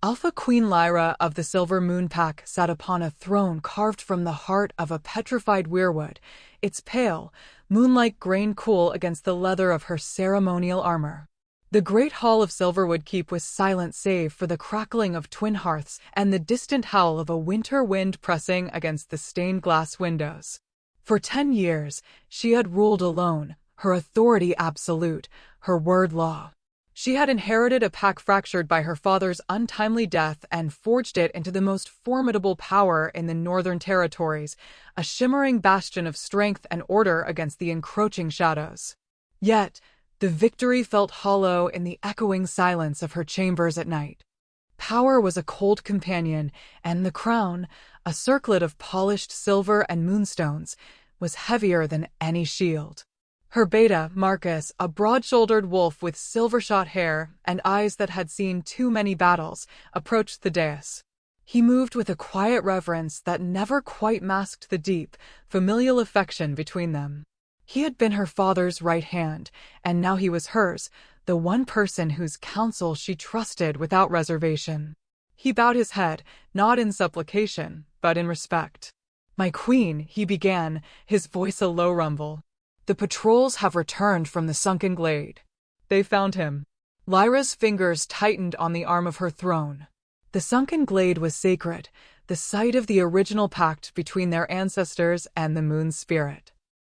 Alpha Queen Lyra of the Silver Moon Pack sat upon a throne carved from the heart of a petrified weirwood, its pale, moonlike grain cool against the leather of her ceremonial armor. The great hall of Silverwood Keep was silent save for the crackling of twin hearths and the distant howl of a winter wind pressing against the stained glass windows. For 10 years, she had ruled alone, her authority absolute, her word law. She had inherited a pack fractured by her father's untimely death and forged it into the most formidable power in the Northern Territories, a shimmering bastion of strength and order against the encroaching shadows. Yet, the victory felt hollow in the echoing silence of her chambers at night. Power was a cold companion, and the crown, a circlet of polished silver and moonstones, was heavier than any shield. Her beta, Marcus, a broad-shouldered wolf with silver-shot hair and eyes that had seen too many battles, approached the dais. He moved with a quiet reverence that never quite masked the deep, familial affection between them. He had been her father's right hand, and now he was hers, the one person whose counsel she trusted without reservation. He bowed his head, not in supplication, but in respect. "My queen," he began, his voice a low rumble. "The patrols have returned from the sunken glade. They found him." Lyra's fingers tightened on the arm of her throne. The sunken glade was sacred, the site of the original pact between their ancestors and the moon spirit.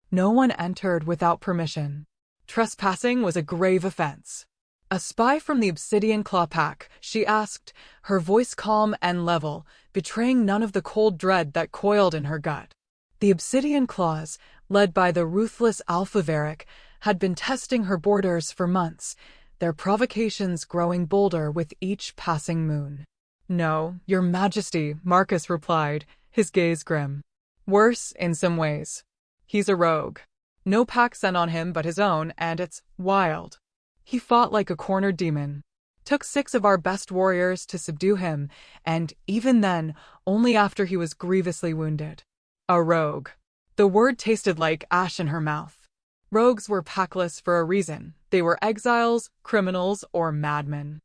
No one entered without permission. Trespassing was a grave offense. "A spy from the Obsidian Claw Pack," she asked, her voice calm and level, betraying none of the cold dread that coiled in her gut. The Obsidian Claws, led by the ruthless Alpha Varric, had been testing her borders for months, their provocations growing bolder with each passing moon. "No, your majesty," Marcus replied, his gaze grim. "Worse in some ways. He's a rogue. No pack sent on him but his own, and it's wild. He fought like a cornered demon. Took 6 of our best warriors to subdue him, and even then, only after he was grievously wounded. A rogue." The word tasted like ash in her mouth. Rogues were packless for a reason. They were exiles, criminals, or madmen.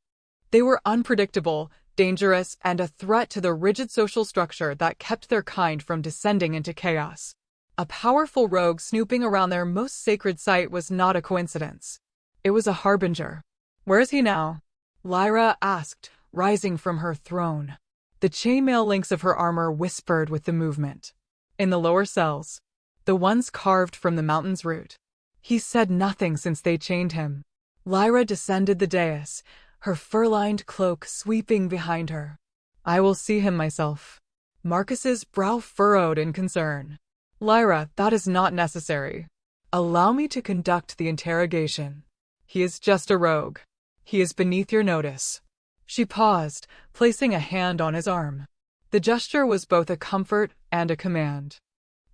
They were unpredictable, dangerous, and a threat to the rigid social structure that kept their kind from descending into chaos. A powerful rogue snooping around their most sacred site was not a coincidence. It was a harbinger. "Where is he now?" Lyra asked, rising from her throne. The chainmail links of her armor whispered with the movement. "In the lower cells. The ones carved from the mountain's root. He said nothing since they chained him." Lyra descended the dais, her fur-lined cloak sweeping behind her. "I will see him myself." Marcus's brow furrowed in concern. "Lyra, that is not necessary. Allow me to conduct the interrogation. He is just a rogue. He is beneath your notice." She paused, placing a hand on his arm. The gesture was both a comfort and a command.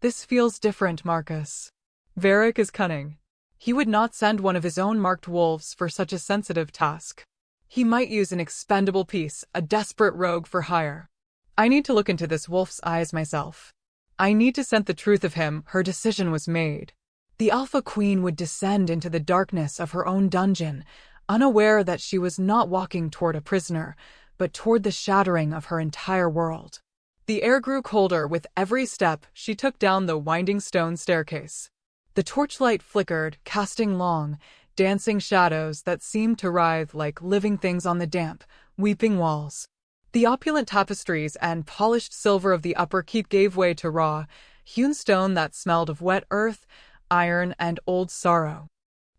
"This feels different, Marcus. Varric is cunning. He would not send one of his own marked wolves for such a sensitive task. He might use an expendable piece, a desperate rogue for hire. I need to look into this wolf's eyes myself. I need to scent the truth of him." Her decision was made. The Alpha Queen would descend into the darkness of her own dungeon, unaware that she was not walking toward a prisoner, but toward the shattering of her entire world. The air grew colder with every step she took down the winding stone staircase. The torchlight flickered, casting long, dancing shadows that seemed to writhe like living things on the damp, weeping walls. The opulent tapestries and polished silver of the upper keep gave way to raw, hewn stone that smelled of wet earth, iron, and old sorrow.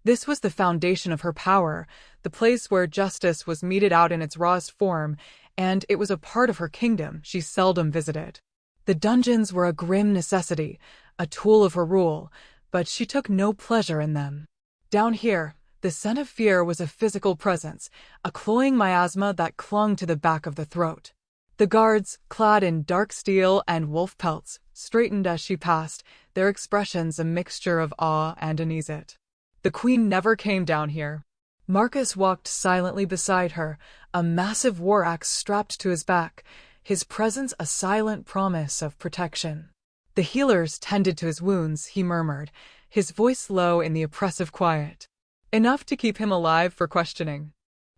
This was the foundation of her power, the place where justice was meted out in its rawest form, and it was a part of her kingdom she seldom visited. The dungeons were a grim necessity, a tool of her rule, but she took no pleasure in them. Down here, the scent of fear was a physical presence, a cloying miasma that clung to the back of the throat. The guards, clad in dark steel and wolf pelts, straightened as she passed, their expressions a mixture of awe and unease. The queen never came down here. Marcus walked silently beside her, a massive war axe strapped to his back, his presence a silent promise of protection. "The healers tended to his wounds," he murmured, his voice low in the oppressive quiet. "Enough to keep him alive for questioning.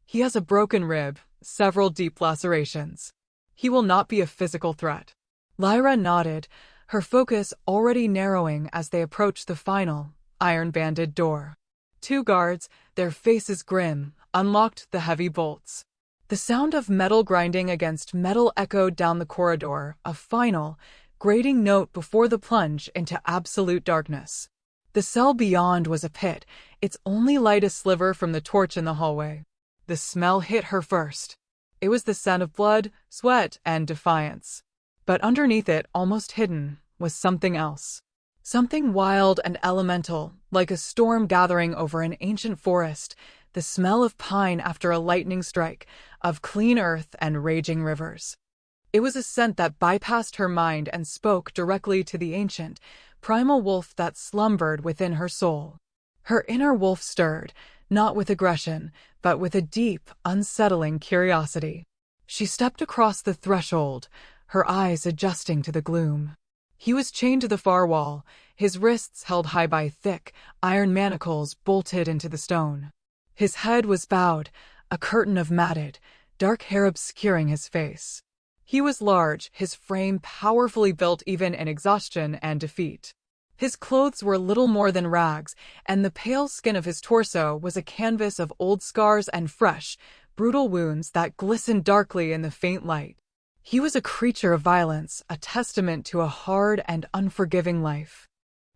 He has a broken rib, several deep lacerations. He will not be a physical threat. Lyra nodded, her focus already narrowing as they approached the final, iron-banded door. Two guards, their faces grim, unlocked the heavy bolts. The sound of metal grinding against metal echoed down the corridor, a final, grating note before the plunge into absolute darkness. The cell beyond was a pit, its only light a sliver from the torch in the hallway. The smell hit her first. It was the scent of blood, sweat, and defiance. But underneath it, almost hidden, was something else. Something wild and elemental, like a storm gathering over an ancient forest, the smell of pine after a lightning strike, of clean earth and raging rivers. It was a scent that bypassed her mind and spoke directly to the ancient, primal wolf that slumbered within her soul. Her inner wolf stirred, not with aggression, but with a deep, unsettling curiosity. She stepped across the threshold, her eyes adjusting to the gloom. He was chained to the far wall, his wrists held high by thick, iron manacles bolted into the stone. His head was bowed, a curtain of matted, dark hair obscuring his face. He was large, his frame powerfully built even in exhaustion and defeat. His clothes were little more than rags, and the pale skin of his torso was a canvas of old scars and fresh, brutal wounds that glistened darkly in the faint light. He was a creature of violence, a testament to a hard and unforgiving life.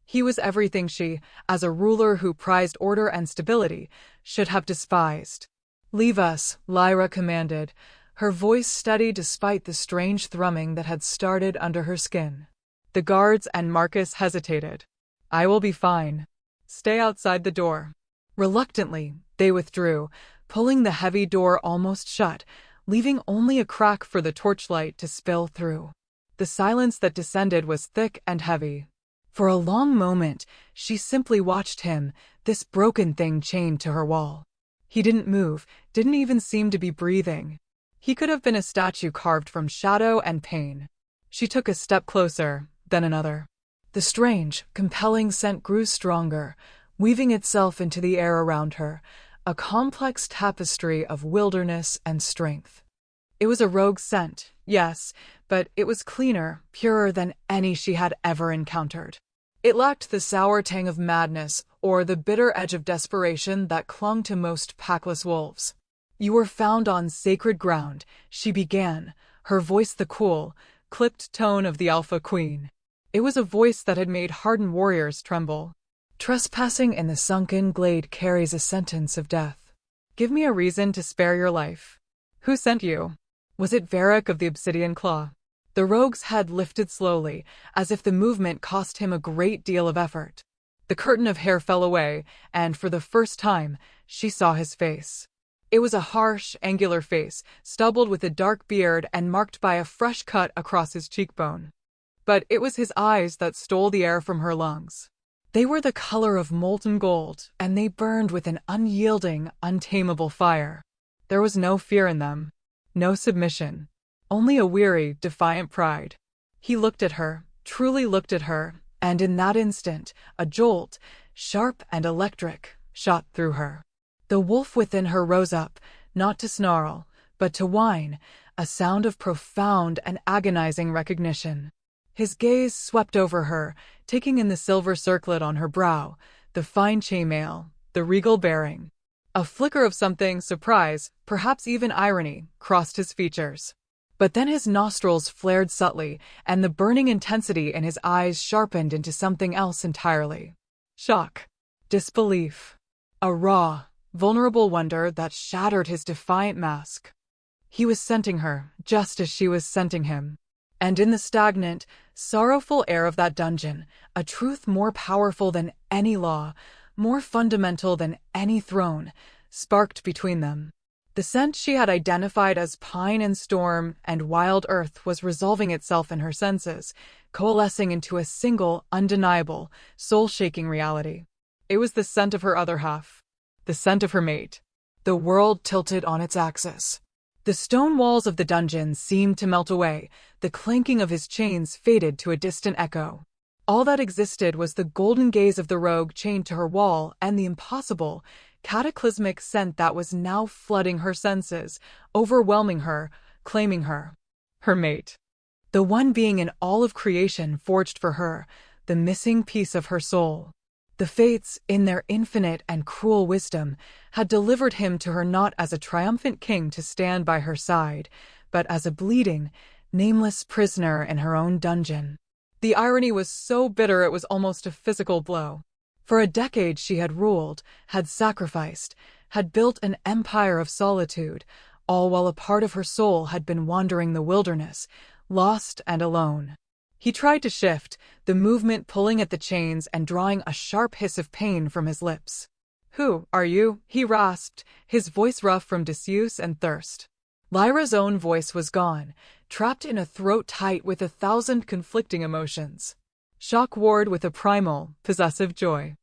He was everything she, as a ruler who prized order and stability, should have despised. "Leave us," Lyra commanded, her voice steady despite the strange thrumming that had started under her skin. The guards and Marcus hesitated. "I will be fine. Stay outside the door." Reluctantly, they withdrew, pulling the heavy door almost shut, leaving only a crack for the torchlight to spill through. The silence that descended was thick and heavy. For a long moment, she simply watched him, this broken thing chained to her wall. He didn't move, didn't even seem to be breathing. He could have been a statue carved from shadow and pain. She took a step closer, then another. The strange, compelling scent grew stronger, weaving itself into the air around her, a complex tapestry of wilderness and strength. It was a rogue scent, yes, but it was cleaner, purer than any she had ever encountered. It lacked the sour tang of madness or the bitter edge of desperation that clung to most packless wolves. "You were found on sacred ground," she began, her voice the cool, clipped tone of the Alpha Queen. It was a voice that had made hardened warriors tremble. "Trespassing in the sunken glade carries a sentence of death. Give me a reason to spare your life. Who sent you? Was it Varric of the Obsidian Claw?" The rogue's head lifted slowly, as if the movement cost him a great deal of effort. The curtain of hair fell away, and for the first time, she saw his face. It was a harsh, angular face, stubbled with a dark beard and marked by a fresh cut across his cheekbone. But it was his eyes that stole the air from her lungs. They were the color of molten gold, and they burned with an unyielding, untamable fire. There was no fear in them, no submission, only a weary, defiant pride. He looked at her, truly looked at her, and in that instant, a jolt, sharp and electric, shot through her. The wolf within her rose up, not to snarl, but to whine, a sound of profound and agonizing recognition. His gaze swept over her, taking in the silver circlet on her brow, the fine chainmail, the regal bearing. A flicker of something, surprise, perhaps even irony, crossed his features. But then his nostrils flared subtly, and the burning intensity in his eyes sharpened into something else entirely. Shock. Disbelief. A raw, vulnerable wonder that shattered his defiant mask. He was scenting her, just as she was scenting him. And in the stagnant, sorrowful air of that dungeon, a truth more powerful than any law, more fundamental than any throne, sparked between them. The scent she had identified as pine and storm and wild earth was resolving itself in her senses, coalescing into a single, undeniable, soul-shaking reality. It was the scent of her other half, the scent of her mate. The world tilted on its axis. The stone walls of the dungeon seemed to melt away, the clanking of his chains faded to a distant echo. All that existed was the golden gaze of the rogue chained to her wall and the impossible, cataclysmic scent that was now flooding her senses, overwhelming her, claiming her. Her mate. The one being in all of creation forged for her, the missing piece of her soul. The fates, in their infinite and cruel wisdom, had delivered him to her not as a triumphant king to stand by her side, but as a bleeding, nameless prisoner in her own dungeon. The irony was so bitter it was almost a physical blow. For a decade she had ruled, had sacrificed, had built an empire of solitude, all while a part of her soul had been wandering the wilderness, lost and alone. He tried to shift, the movement pulling at the chains and drawing a sharp hiss of pain from his lips. "Who are you?" he rasped, his voice rough from disuse and thirst. Lyra's own voice was gone, trapped in a throat tight with 1,000 conflicting emotions. Shock warred with a primal, possessive joy.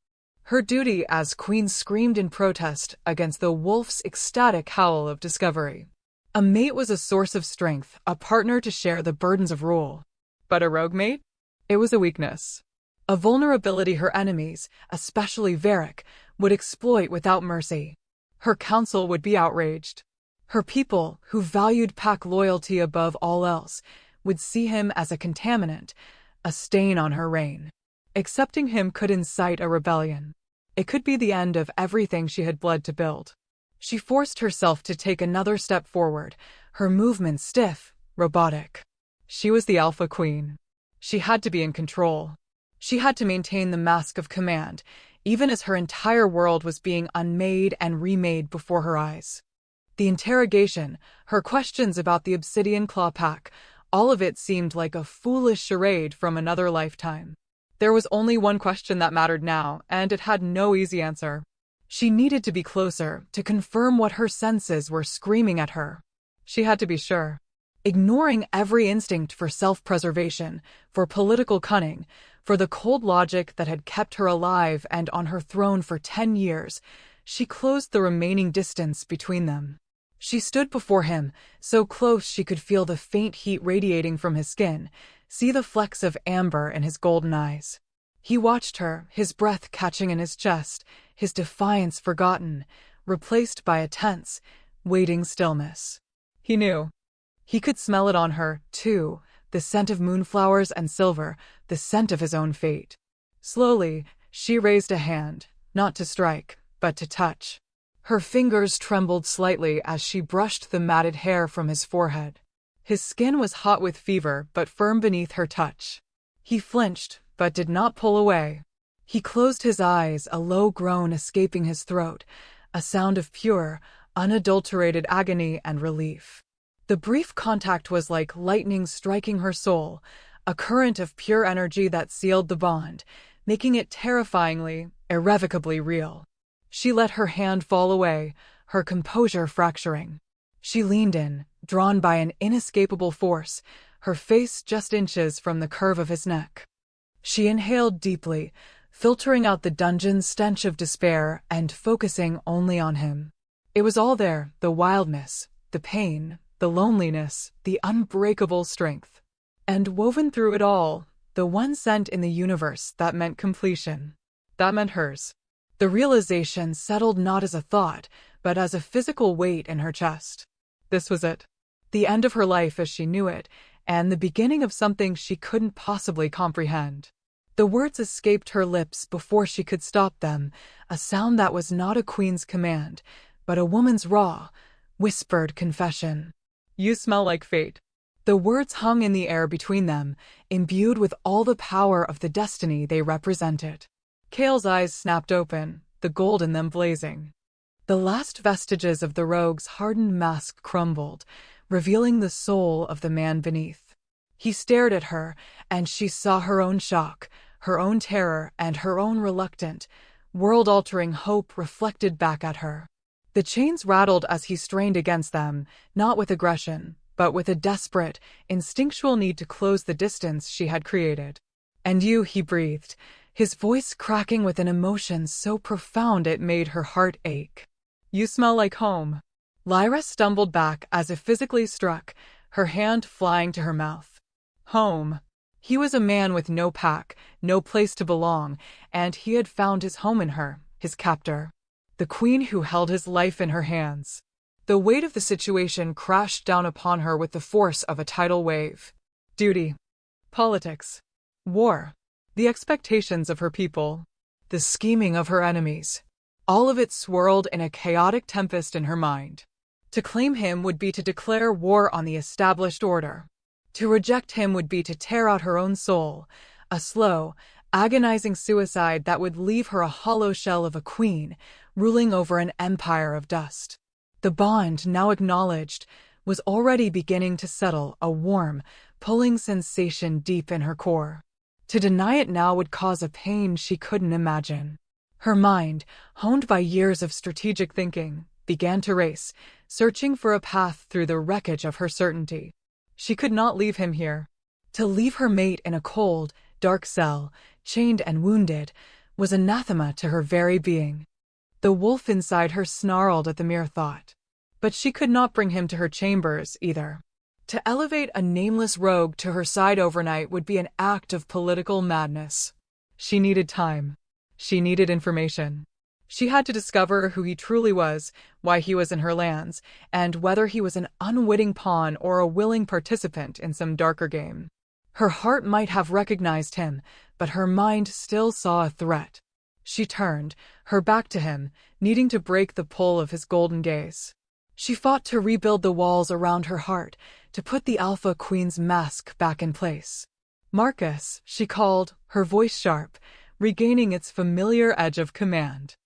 Her duty as queen screamed in protest against the wolf's ecstatic howl of discovery. A mate was a source of strength, a partner to share the burdens of rule. But a rogue mate? It was a weakness. A vulnerability her enemies, especially Varric, would exploit without mercy. Her council would be outraged. Her people, who valued pack loyalty above all else, would see him as a contaminant, a stain on her reign. Accepting him could incite a rebellion. It could be the end of everything she had bled to build. She forced herself to take another step forward, her movements stiff, robotic. She was the Alpha Queen. She had to be in control. She had to maintain the mask of command, even as her entire world was being unmade and remade before her eyes. The interrogation, her questions about the Obsidian Claw Pack, all of it seemed like a foolish charade from another lifetime. There was only one question that mattered now, and it had no easy answer. She needed to be closer, to confirm what her senses were screaming at her. She had to be sure. Ignoring every instinct for self-preservation, for political cunning, for the cold logic that had kept her alive and on her throne for 10 years, she closed the remaining distance between them. She stood before him, so close she could feel the faint heat radiating from his skin, see the flecks of amber in his golden eyes. He watched her, his breath catching in his chest, his defiance forgotten, replaced by a tense, waiting stillness. He knew. He could smell it on her, too, the scent of moonflowers and silver, the scent of his own fate. Slowly, she raised a hand, not to strike, but to touch. Her fingers trembled slightly as she brushed the matted hair from his forehead. His skin was hot with fever, but firm beneath her touch. He flinched, but did not pull away. He closed his eyes, a low groan escaping his throat, a sound of pure, unadulterated agony and relief. The brief contact was like lightning striking her soul, a current of pure energy that sealed the bond, making it terrifyingly, irrevocably real. She let her hand fall away, her composure fracturing. She leaned in, drawn by an inescapable force, her face just inches from the curve of his neck. She inhaled deeply, filtering out the dungeon's stench of despair and focusing only on him. It was all there, the wildness, the pain, the loneliness, the unbreakable strength. And woven through it all, the one scent in the universe that meant completion. That meant hers. The realization settled not as a thought, but as a physical weight in her chest. This was it. The end of her life as she knew it, and the beginning of something she couldn't possibly comprehend. The words escaped her lips before she could stop them, a sound that was not a queen's command, but a woman's raw, whispered confession. "You smell like fate." The words hung in the air between them, imbued with all the power of the destiny they represented. Cale's eyes snapped open, the gold in them blazing. The last vestiges of the rogue's hardened mask crumbled, revealing the soul of the man beneath. He stared at her, and she saw her own shock, her own terror, and her own reluctant, world-altering hope reflected back at her. The chains rattled as he strained against them, not with aggression, but with a desperate, instinctual need to close the distance she had created. "And you," he breathed, his voice cracking with an emotion so profound it made her heart ache. "You smell like home." Lyra stumbled back as if physically struck, her hand flying to her mouth. Home. He was a man with no pack, no place to belong, and he had found his home in her, his captor. the queen who held his life in her hands. The weight of the situation crashed down upon her with the force of a tidal wave. Duty, politics, war, the expectations of her people, the scheming of her enemies. All of it swirled in a chaotic tempest in her mind. To claim him would be to declare war on the established order. To reject him would be to tear out her own soul, a slow, agonizing suicide that would leave her a hollow shell of a queen, ruling over an empire of dust. The bond, now acknowledged, was already beginning to settle, a warm, pulling sensation deep in her core. To deny it now would cause a pain she couldn't imagine. Her mind, honed by years of strategic thinking, began to race, searching for a path through the wreckage of her certainty. She could not leave him here. To leave her mate in a cold, dark cell, chained and wounded, was anathema to her very being. The wolf inside her snarled at the mere thought. But she could not bring him to her chambers, either. To elevate a nameless rogue to her side overnight would be an act of political madness. She needed time. She needed information. She had to discover who he truly was, why he was in her lands, and whether he was an unwitting pawn or a willing participant in some darker game. Her heart might have recognized him, but her mind still saw a threat. She turned, her back to him, needing to break the pull of his golden gaze. She fought to rebuild the walls around her heart, to put the Alpha Queen's mask back in place. Marcus, she called, her voice sharp, regaining its familiar edge of command.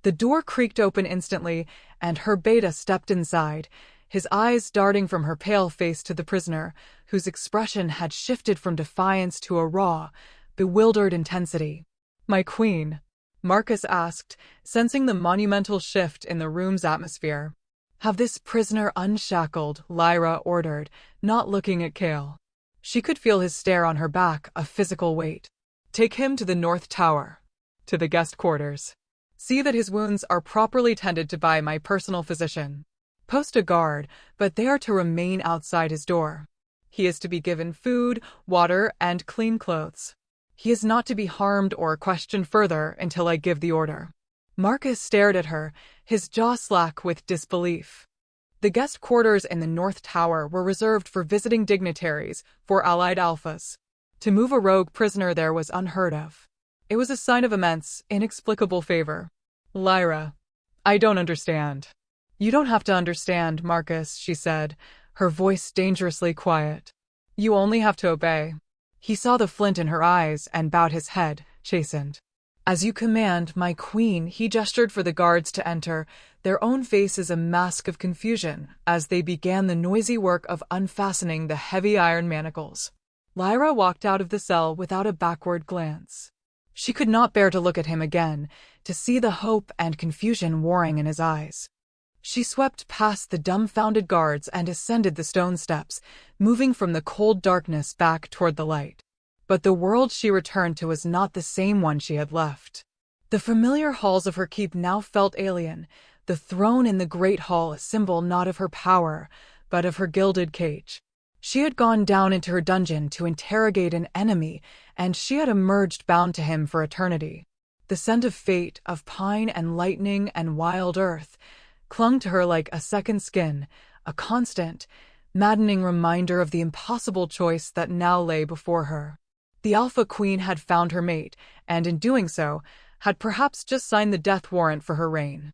The door creaked open instantly, and her beta stepped inside, his eyes darting from her pale face to the prisoner, whose expression had shifted from defiance to a raw, bewildered intensity. "My queen?" Marcus asked, sensing the monumental shift in the room's atmosphere. "Have this prisoner unshackled," Lyra ordered, not looking at Cale. She could feel his stare on her back, a physical weight. "Take him to the North Tower, to the guest quarters. See that his wounds are properly tended to by my personal physician. Post a guard, but they are to remain outside his door. He is to be given food, water, and clean clothes. He is not to be harmed or questioned further until I give the order." Marcus stared at her, his jaw slack with disbelief. The guest quarters in the North Tower were reserved for visiting dignitaries, for allied alphas. To move a rogue prisoner there was unheard of. It was a sign of immense, inexplicable favor. "Lyra, I don't understand." "You don't have to understand, Marcus," she said, her voice dangerously quiet. "You only have to obey." He saw the flint in her eyes and bowed his head, chastened. "As you command, my queen," he gestured for the guards to enter, their own faces a mask of confusion, as they began the noisy work of unfastening the heavy iron manacles. Lyra walked out of the cell without a backward glance. She could not bear to look at him again, to see the hope and confusion warring in his eyes. She swept past the dumbfounded guards and ascended the stone steps, moving from the cold darkness back toward the light. But the world she returned to was not the same one she had left. The familiar halls of her keep now felt alien, the throne in the great hall a symbol not of her power, but of her gilded cage. She had gone down into her dungeon to interrogate an enemy, and she had emerged bound to him for eternity. The scent of fate, of pine and lightning and wild earth, clung to her like a second skin, a constant, maddening reminder of the impossible choice that now lay before her. The Alpha Queen had found her mate, and in doing so, had perhaps just signed the death warrant for her reign.